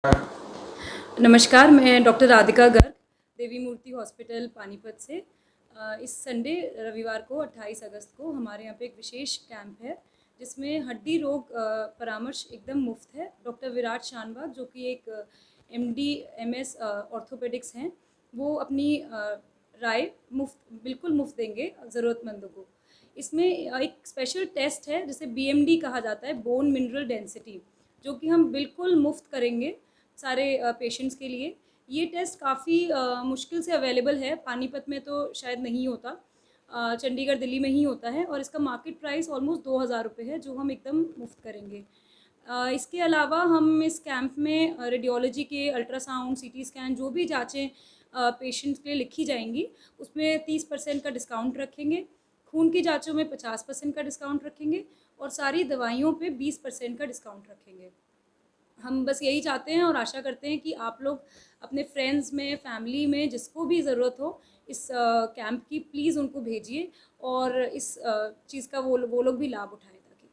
नमस्कार, मैं डॉक्टर राधिका गर्ग, देवी मूर्ति हॉस्पिटल पानीपत से। इस संडे रविवार को 28 अगस्त को हमारे यहाँ पे एक विशेष कैंप है जिसमें हड्डी रोग परामर्श एकदम मुफ्त है। डॉक्टर विराट शानबाग जो कि एक एमडी एमएस ऑर्थोपेडिक्स हैं, वो अपनी राय बिल्कुल मुफ्त देंगे ज़रूरतमंदों को। इसमें एक स्पेशल टेस्ट है जिसे बीएमडी कहा जाता है, बोन मिनरल डेंसिटी, जो कि हम बिल्कुल मुफ्त करेंगे सारे पेशेंट्स के लिए। ये टेस्ट काफ़ी मुश्किल से अवेलेबल है, पानीपत में तो शायद नहीं होता, चंडीगढ़ दिल्ली में ही होता है, और इसका मार्केट प्राइस ऑलमोस्ट 2000 रुपये है, जो हम एकदम मुफ्त करेंगे। इसके अलावा हम इस कैंप में रेडियोलॉजी के अल्ट्रासाउंड, सीटी स्कैन, जो भी जाँचें पेशेंट्स के लिए लिखी जाएंगी उसमें 30% का डिस्काउंट रखेंगे। खून की जाँचों में 50% का डिस्काउंट रखेंगे और सारी दवाइयों पे 20% का डिस्काउंट रखेंगे। हम बस यही चाहते हैं और आशा करते हैं कि आप लोग अपने फ्रेंड्स में, फैमिली में जिसको भी ज़रूरत हो इस कैंप की, प्लीज़ उनको भेजिए और इस चीज़ का वो लोग भी लाभ उठाएं। ताकि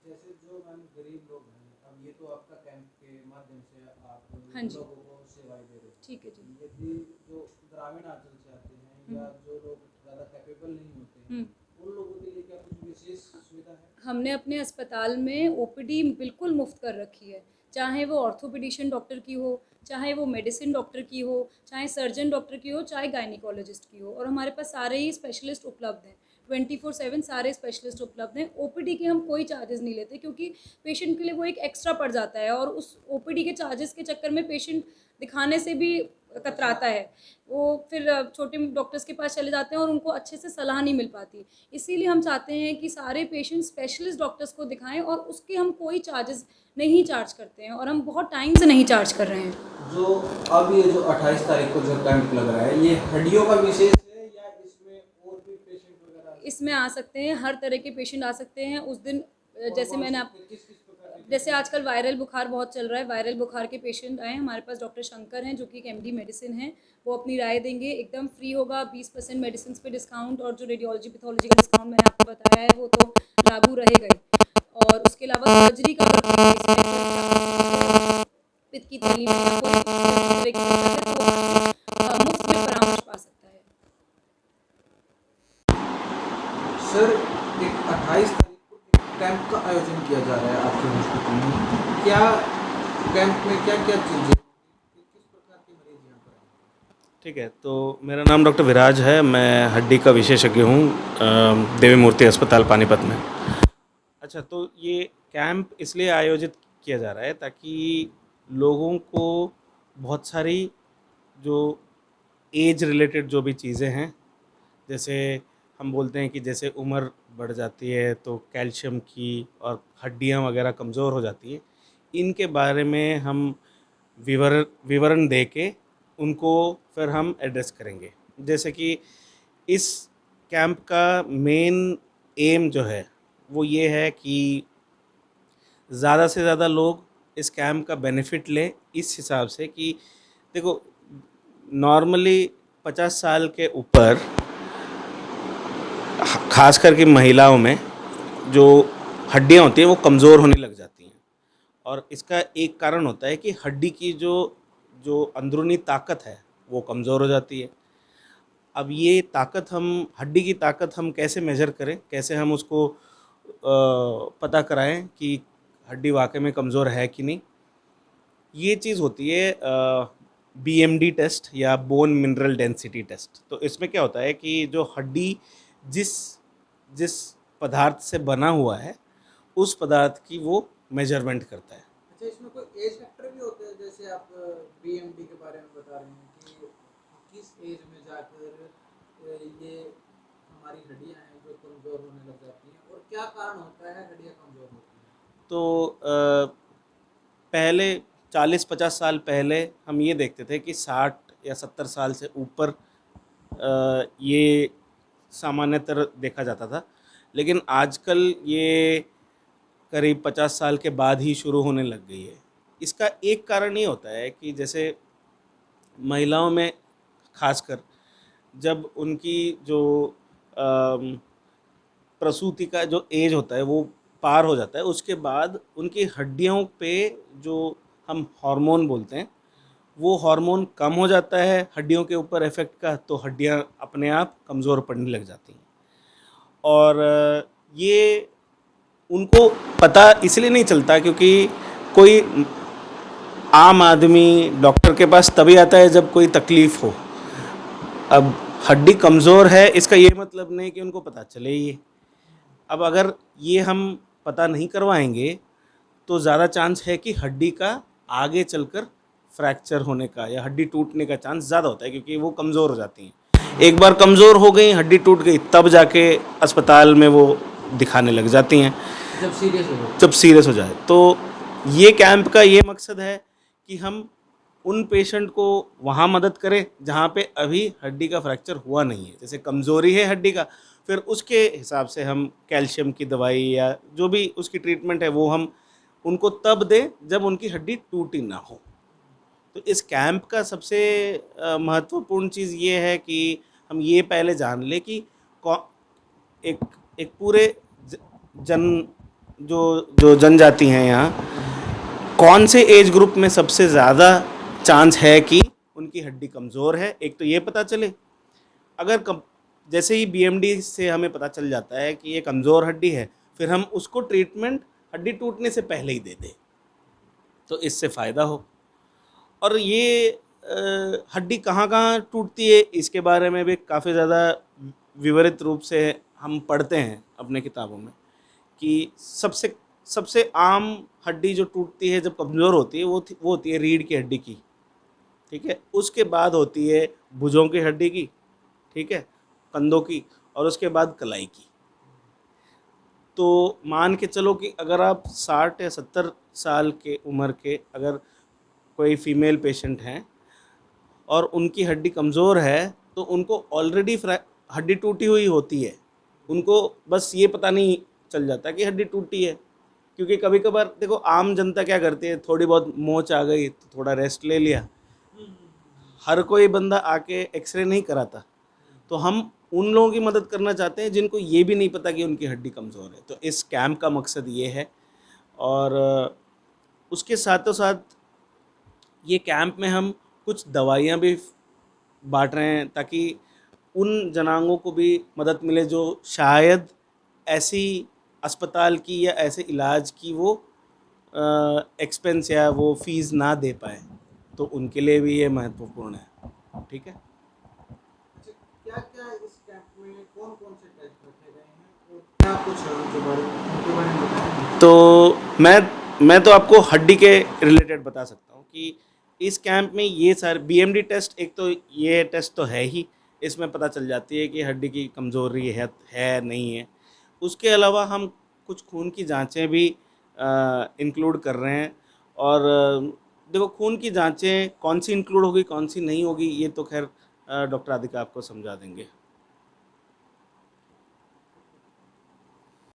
जैसे जो मैम गरीब लोग हैं, अब ये तो आपका कैंप के माध्यम से आप हाँ जी, लोगों को सेवाएं दे रहे ठीक है जी। हैं। यदि जो ग्रामीण अंचल से आते हैं या जो लोग ज़्यादा कैपेबल नहीं होते हैं, हुँ। उन लोगों के लिए क्या कुछ विशेष सुविधा है? हमने अपने अस्पताल में ओपीडी बिल्कुल मुफ्त कर रखी है, चाहे वो ऑर्थोपेडिशियन डॉक्टर की हो, चाहे वो मेडिसिन डॉक्टर की हो, चाहे सर्जन डॉक्टर की हो, चाहे गायनिकोलॉजिस्ट की हो, और हमारे पास सारे ही स्पेशलिस्ट उपलब्ध हैं। 24/7 सारे स्पेशलिस्ट उपलब्ध हैं। ओपीडी के हम कोई चार्जेस नहीं लेते, क्योंकि पेशेंट के लिए वो एक एक्स्ट्रा पड़ जाता है, और उस ओपीडी के चार्जेस के चक्कर में पेशेंट दिखाने से भी कतराता है। वो फिर छोटे डॉक्टर्स के पास चले जाते हैं और उनको अच्छे से सलाह नहीं मिल पाती। इसीलिए हम चाहते हैं कि सारे पेशेंट स्पेशलिस्ट डॉक्टर्स को दिखाएं, और उसके हम कोई चार्जेस नहीं चार्ज करते हैं, और हम बहुत टाइम से नहीं चार्ज कर रहे हैं। जो अब ये जो 28 तारीख को जो कैंप लग रहा है, ये हड्डियों का विशेष है या इसमें और भी पेशेंट वगैरह? इसमें आ सकते हैं, हर तरह के पेशेंट आ सकते हैं उस दिन। जैसे मैंने आप किस किस प्रकार के जैसे आजकल वायरल बुखार बहुत चल रहा है, वायरल बुखार के पेशेंट आए हमारे पास। डॉक्टर शंकर हैं जो कि एक एमडी मेडिसिन है, वो अपनी राय देंगे, एकदम फ्री होगा। 20% मेडिसिन पे डिस्काउंट, और जो रेडियोलॉजी पैथोलॉजी का डिस्काउंट मैंने आपको बताया है वो तो लागू रहेगा ही। और उसके अलावा सर्जरी का पित्त की थैली में या कोई तरह की दिक्कत है तो वो मुफ्त में परामर्श पा सकता है। सर, एक 28 तारीख को एक कैंप का आयोजन किया जा रहा है आपके हॉस्पिटल में। क्या कैंप में क्या क्या चीज़ें होंगी? किस प्रकार के मरीज यहाँ पर आएंगे? ठीक है, तो मेरा नाम डॉक्टर विराज है। मैं हड्डी का विशेषज्ञ हूँ देवी मूर्ति अस्पताल पानीपत में। अच्छा, तो ये कैंप इसलिए आयोजित किया जा रहा है ताकि लोगों को बहुत सारी जो एज रिलेटेड जो भी चीज़ें हैं, जैसे हम बोलते हैं कि जैसे उम्र बढ़ जाती है तो कैल्शियम की और हड्डियाँ वगैरह कमज़ोर हो जाती है, इनके बारे में हम विवरण दे के उनको फिर हम एड्रेस करेंगे। जैसे कि इस कैंप का मेन एम जो है वो ये है कि ज़्यादा से ज़्यादा लोग इस कैंप का बेनिफिट लें, इस हिसाब से कि देखो, नॉर्मली 50 साल के ऊपर खास करके महिलाओं में जो हड्डियां होती हैं वो कमज़ोर होने लग जाती हैं, और इसका एक कारण होता है कि हड्डी की जो जो अंदरूनी ताकत है वो कमज़ोर हो जाती है। अब ये ताकत हम हड्डी की ताकत हम कैसे मेज़र करें, कैसे हम उसको पता कराएं कि हड्डी वाकई में कमज़ोर है कि नहीं। ये चीज़ होती है बीएमडी टेस्ट या बोन मिनरल डेंसिटी टेस्ट। तो इसमें क्या होता है कि जो हड्डी जिस जिस पदार्थ से बना हुआ है उस पदार्थ की वो मेजरमेंट करता है। अच्छा, इसमें कोई एज फैक्टर भी होता है? जैसे आप बीएमडी के बारे में बता रहे हैं कि किस एज में जाकर ये हमारी हड्डियां हैं जो कमज़ोर होने लग जाती हैं, और क्या कारण होता है हड्डियां कमज़ोर होती हैं? तो पहले 40-50 साल पहले हम ये देखते थे कि 60 या 70 साल से ऊपर ये सामान्यतः देखा जाता था, लेकिन आजकल ये करीब 50 साल के बाद ही शुरू होने लग गई है। इसका एक कारण ये होता है कि जैसे महिलाओं में खासकर जब उनकी जो अम, प्रसूति का जो एज होता है वो पार हो जाता है, उसके बाद उनकी हड्डियों पे जो हम हार्मोन बोलते हैं, वो हार्मोन कम हो जाता है हड्डियों के ऊपर इफेक्ट का, तो हड्डियां अपने आप कमज़ोर पड़ने लग जाती हैं। और ये उनको पता इसलिए नहीं चलता क्योंकि कोई आम आदमी डॉक्टर के पास तभी आता है जब कोई तकलीफ़ हो। अब हड्डी कमज़ोर है इसका ये मतलब नहीं कि उनको पता चले ये। अब अगर ये हम पता नहीं करवाएंगे तो ज़्यादा चांस है कि हड्डी का आगे चलकर फ्रैक्चर होने का या हड्डी टूटने का चांस ज़्यादा होता है, क्योंकि वो कमज़ोर हो जाती हैं। एक बार कमज़ोर हो गई, हड्डी टूट गई, तब जाके अस्पताल में वो दिखाने लग जाती हैं जब सीरियस हो गए। जब सीरियस हो जाए। तो ये कैंप का ये मकसद है कि हम उन पेशेंट को वहाँ मदद करें जहाँ पे अभी हड्डी का फ्रैक्चर हुआ नहीं है। जैसे कमज़ोरी है हड्डी का, फिर उसके हिसाब से हम कैल्शियम की दवाई या जो भी उसकी ट्रीटमेंट है वो हम उनको तब दें जब उनकी हड्डी टूटी ना हो। तो इस कैंप का सबसे महत्वपूर्ण चीज़ ये है कि हम ये पहले जान लें कि एक एक पूरे जन जो जो जनजाति हैं यहाँ, कौन से एज ग्रुप में सबसे ज़्यादा चांस है कि उनकी हड्डी कमज़ोर है, एक तो ये पता चले। अगर जैसे ही बीएमडी से हमें पता चल जाता है कि ये कमज़ोर हड्डी है, फिर हम उसको ट्रीटमेंट हड्डी टूटने से पहले ही दे दें, तो इससे फ़ायदा हो। और ये हड्डी कहाँ कहाँ टूटती है इसके बारे में भी काफ़ी ज़्यादा विवरित रूप से हम पढ़ते हैं अपने किताबों में कि सबसे सबसे आम हड्डी जो टूटती है जब कमज़ोर होती है वो होती है रीढ़ की हड्डी की, ठीक है। उसके बाद होती है भुजों की हड्डी की, ठीक है, कंधों की, और उसके बाद कलाई की। तो मान के चलो कि अगर आप 60 या 70 साल के उम्र के अगर कोई फीमेल पेशेंट हैं और उनकी हड्डी कमज़ोर है, तो उनको ऑलरेडी हड्डी टूटी हुई होती है, उनको बस ये पता नहीं चल जाता कि हड्डी टूटी है। क्योंकि कभी कभार देखो आम जनता क्या करती है, थोड़ी बहुत मोच आ गई तो थोड़ा रेस्ट ले लिया, हर कोई बंदा आके एक्सरे नहीं कराता। तो हम उन लोगों की मदद करना चाहते हैं जिनको ये भी नहीं पता कि उनकी हड्डी कमज़ोर है। तो इस कैंप का मकसद ये है। और उसके साथों साथ ये कैंप में हम कुछ दवाइयाँ भी बांट रहे हैं ताकि उन जनांगों को भी मदद मिले जो शायद ऐसी अस्पताल की या ऐसे इलाज की वो एक्सपेंस या वो फीस ना दे पाए, तो उनके लिए भी ये महत्वपूर्ण है। ठीक है। अच्छा, क्या क्या इस कैंप में कौन कौन से टेस्ट रखे गए हैं और क्या कुछ है उनके बारे में बताएं। तो मैं तो आपको हड्डी के रिलेटेड बता सकता हूँ कि इस कैंप में ये सारे बीएमडी टेस्ट, एक तो ये टेस्ट तो है ही, इसमें पता चल जाती है कि हड्डी की कमज़ोरी है नहीं है। उसके अलावा हम कुछ खून की जांचें भी इंक्लूड कर रहे हैं। और देखो खून की जांचें कौन सी इंक्लूड होगी कौन सी नहीं होगी ये तो खैर डॉक्टर राधिका आपको समझा देंगे।